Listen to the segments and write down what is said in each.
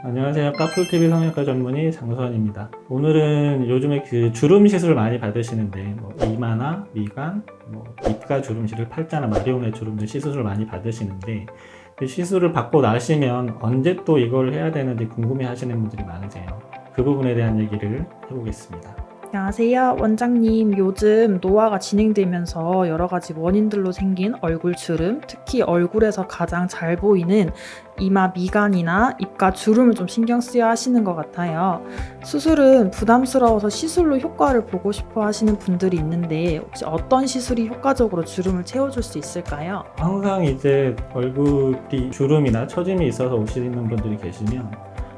안녕하세요. 까풀TV 성형외과 전문의 장수환입니다. 오늘은 요즘에 그 주름 시술 많이 받으시는데 이마나 미간, 입가 주름실을 팔자나 마리오넷 주름들 시술을 많이 받으시는데 그 시술을 받고 나시면 언제 또 이걸 해야 되는지 궁금해 하시는 분들이 많으세요. 그 부분에 대한 얘기를 해보겠습니다. 안녕하세요. 원장님, 요즘 노화가 진행되면서 여러 가지 원인들로 생긴 얼굴 주름, 특히 얼굴에서 가장 잘 보이는 이마 미간이나 입가 주름을 좀 신경 쓰여 하시는 것 같아요. 수술은 부담스러워서 시술로 효과를 보고 싶어 하시는 분들이 있는데 혹시 어떤 시술이 효과적으로 주름을 채워줄 수 있을까요? 항상 이제 얼굴이 주름이나 처짐이 있어서 오시는 분들이 계시면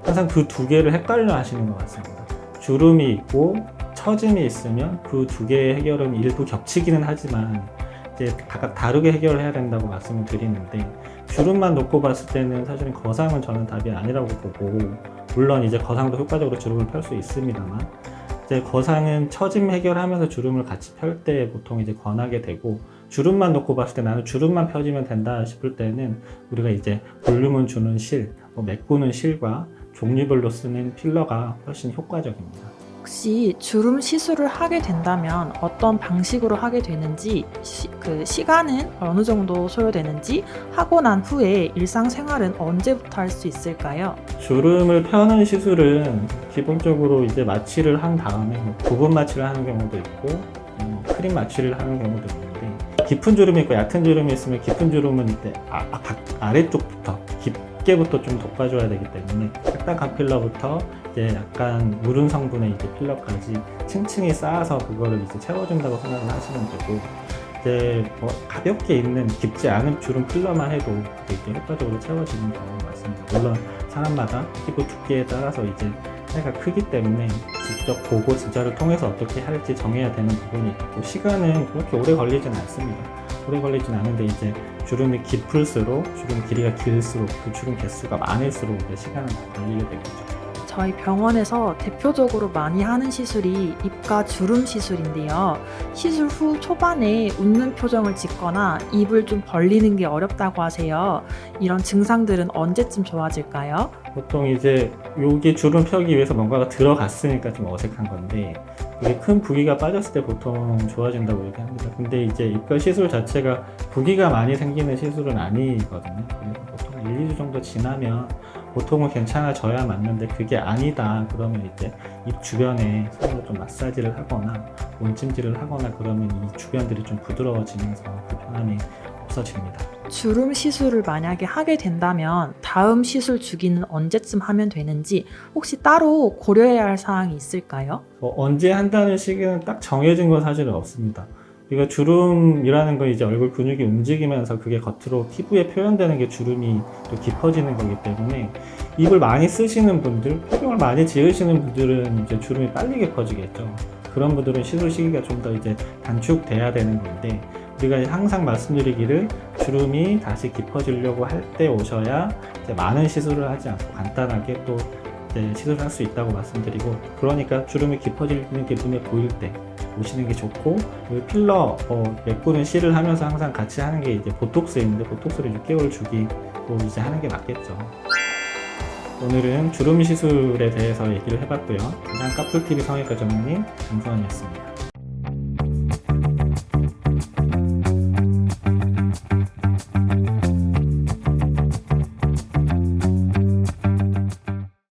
항상 그 두 개를 헷갈려 하시는 것 같습니다. 주름이 있고 처짐이 있으면 그 두 개의 해결은 일부 겹치기는 하지만 이제 각각 다르게 해결을 해야 된다고 말씀을 드리는데, 주름만 놓고 봤을 때는 사실은 거상은 저는 답이 아니라고 보고, 물론 이제 거상도 효과적으로 주름을 펼 수 있습니다만 이제 거상은 처짐 해결하면서 주름을 같이 펼 때 보통 이제 권하게 되고, 주름만 놓고 봤을 때 나는 주름만 펴지면 된다 싶을 때는 우리가 이제 볼륨은 주는 실, 메꾸는 실과 종류별로 쓰는 필러가 훨씬 효과적입니다. 혹시 주름 시술을 하게 된다면 어떤 방식으로 하게 되는지, 그 시간은 어느 정도 소요되는지, 하고 난 후에 일상생활은 언제부터 할 수 있을까요? 주름을 펴는 시술은 기본적으로 이제 마취를 한 다음에 부분 마취를 하는 경우도 있고 크림 마취를 하는 경우도 있는데, 깊은 주름이 있고 얕은 주름이 있으면 깊은 주름은 이때 아래쪽부터 깊게부터 좀 돋궈줘야 되기 때문에 딱딱한 필러부터 이제 약간 무른 성분의 이제 필러까지 층층이 쌓아서 그거를 이제 채워준다고 생각을 하시면 되고, 이제 가볍게 있는 깊지 않은 주름 필러만 해도 이렇게 효과적으로 채워지는 경우가 많습니다. 물론 사람마다 피부 두께에 따라서 이제 차이가 크기 때문에 직접 보고 진짜를 통해서 어떻게 할지 정해야 되는 부분이 있고, 시간은 그렇게 오래 걸리진 않습니다. 오래 걸리진 않은데 이제 주름이 깊을수록, 주름 길이가 길수록, 그 주름 개수가 많을수록 이제 시간은 걸리게 되겠죠. 저희 병원에서 대표적으로 많이 하는 시술이 입가 주름 시술인데요. 시술 후 초반에 웃는 표정을 짓거나 입을 좀 벌리는 게 어렵다고 하세요. 이런 증상들은 언제쯤 좋아질까요? 보통 이제 여기 주름 펴기 위해서 뭔가가 들어갔으니까 좀 어색한 건데, 이게 큰 부기가 빠졌을 때 보통 좋아진다고 얘기합니다. 근데 이제 입가 시술 자체가 부기가 많이 생기는 시술은 아니거든요. 그래서 보통 1, 2주 정도 지나면 보통은 괜찮아져야 맞는데, 그게 아니다 그러면 이제 입 주변에 손으로 좀 마사지를 하거나 온찜질을 하거나 그러면 이 주변들이 좀 부드러워지면서 불편함이 없어집니다. 주름 시술을 만약에 하게 된다면 다음 시술 주기는 언제쯤 하면 되는지 혹시 따로 고려해야 할 사항이 있을까요? 언제 한다는 시기는 딱 정해진 건 사실은 없습니다. 이거 주름이라는 건 이제 얼굴 근육이 움직이면서 그게 겉으로 피부에 표현되는 게 주름이 또 깊어지는 거기 때문에, 입을 많이 쓰시는 분들, 표정을 많이 지으시는 분들은 이제 주름이 빨리 깊어지겠죠. 그런 분들은 시술 시기가 좀 더 이제 단축돼야 되는 건데, 우리가 항상 말씀드리기를 주름이 다시 깊어지려고 할 때 오셔야 이제 많은 시술을 하지 않고 간단하게 또 이제 시술을 할 수 있다고 말씀드리고, 그러니까 주름이 깊어지는 게 눈에 보일 때 오시는 게 좋고, 필러 메꾸는 실을 하면서 항상 같이 하는 게 이제 보톡스인데, 보톡스를 6개월 주기로 이제 하는 게 맞겠죠. 오늘은 주름 시술에 대해서 얘기를 해봤고요. 이상 까풀TV 성형외과 전문의 장수환이었습니다.